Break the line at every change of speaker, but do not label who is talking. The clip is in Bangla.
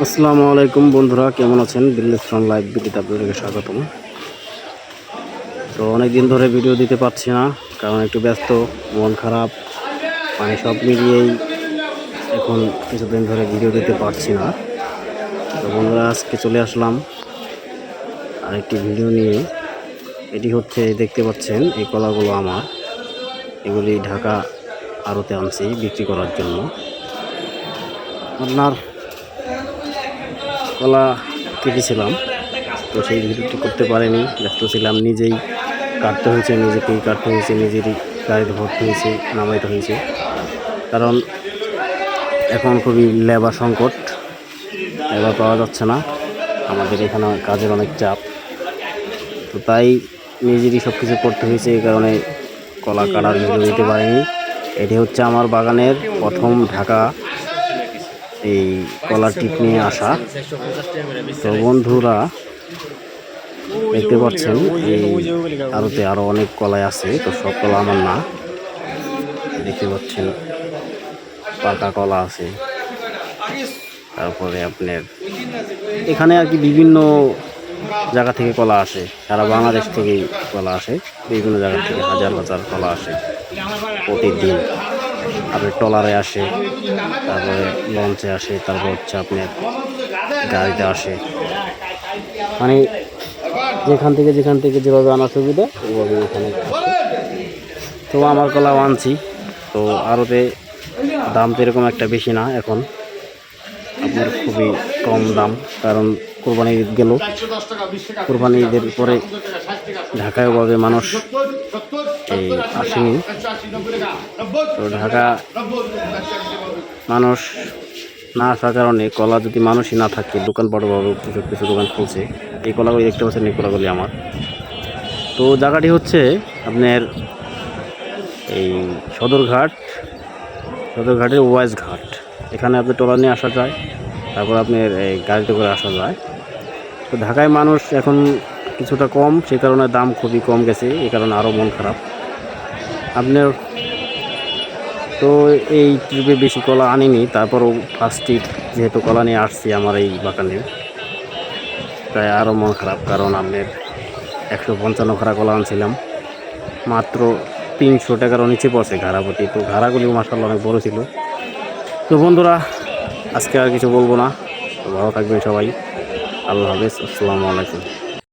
আসসালামু আলাইকুম বন্ধুরা, কেমন আছেন? বিজনেস ফ্রম লাইভ ভিডিওতে আপনাদেরকে স্বাগতম। তো অনেক দিন ধরে ভিডিও দিতে পারছি না, কারণ একটু ব্যস্ত, মন খারাপ, মানে সব মিলিয়েই এখন কিছুদিন ধরে ভিডিও দিতে পারছি না। তো বন্ধুরা, আজকে চলে আসলাম আরেকটি ভিডিও নিয়ে। এটি হচ্ছে, দেখতে পাচ্ছেন এই কলাগুলো আমার, এগুলি ঢাকা আড়তে আনছি বিক্রি করার জন্য। আপনার কলা কেটেছিলাম, তো সেই ভিডিওটি করতে পারিনি, ব্যস্ত ছিলাম। নিজেই কাটতে হয়েছে, নিজেকেই কাটতে হয়েছে, নিজেরই গাড়িতে ভর্তি হয়েছে, নামাইতে হয়েছে, কারণ এখন খুবই লেবার সংকট, লেবার পাওয়া যাচ্ছে না। আমাদের এখানে কাজের অনেক চাপ, তো তাই নিজেরই সব কিছু করতে হয়েছে। এই কারণে কলা কাটার ভিডিও দিতে পারিনি। এটি হচ্ছে আমার বাগানের প্রথম ঢাকা এই কলার টিপ নিয়ে আসা। তো বন্ধুরা, দেখতে পাচ্ছেন এই আড়তে আরো অনেক কলাই আছে, তো সব কলা আমার না। দেখতে পাচ্ছেন পাকা কলা আছে, তারপরে আপনার এখানে আর কি বিভিন্ন জায়গা থেকে কলা আসে, সারা বাংলাদেশ থেকেই কলা আসে, বিভিন্ন জায়গা থেকে হাজার হাজার কলা আসে প্রতিদিন। আপনার ট্রলারে আসে, তারপরে লঞ্চে আসে, তারপর হচ্ছে আপনার গাড়িতে আসে, মানে যেখান থেকে যেভাবে আনা সুবিধা ওইভাবে এখানে। তো আমার কলাও আনছি, তো আড়তে দাম তো এরকম একটা বেশি না এখন, আপনার খুবই কম দাম, কারণ কোরবানি ঈদ গেল, কোরবানি ঈদের পরে ঢাকায় ওভাবে মানুষ এই আসেনি। তো ঢাকা মানুষ না আসার কারণে কলা যদি মানুষই না থাকে, দোকানপাটভাবে কিছু কিছু দোকান খুলছে। এই কলাগুলি দেখতে পাচ্ছেন, এই কলাগুলি আমার। তো জায়গাটি হচ্ছে আপনার এই সদরঘাটের ওয়াইজ ঘাট। এখানে আপনি ট্রলার নিয়ে আসা যায়, তারপর আপনার এই গাড়িতে করে আসা যায়। তো ঢাকায় মানুষ এখন কিছুটা কম, সেই কারণে দাম খুবই কম গেছে, এই কারণে আরও মন খারাপ আপনার। তো এই ট্রিপে বেশি কলা আনিনি, তারপরও ফার্স্ট ট্রিপ যেহেতু কলা নিয়ে আসছি আমার এই বাগানে, তাই আরও মন খারাপ, কারণ আপনার 155 খাড়া কলা আনছিলাম, মাত্র 300 টাকারও নিচে পড়ছে ঘাড়াপতি। তো ঘাড়াগুলিও মাশাআল্লাহ অনেক বড় ছিল। তো বন্ধুরা, আজকে আর কিছু বলবো না, তো ভালো থাকবেন সবাই। আল্লাহ হাফেজ, আসসালামু আলাইকুম।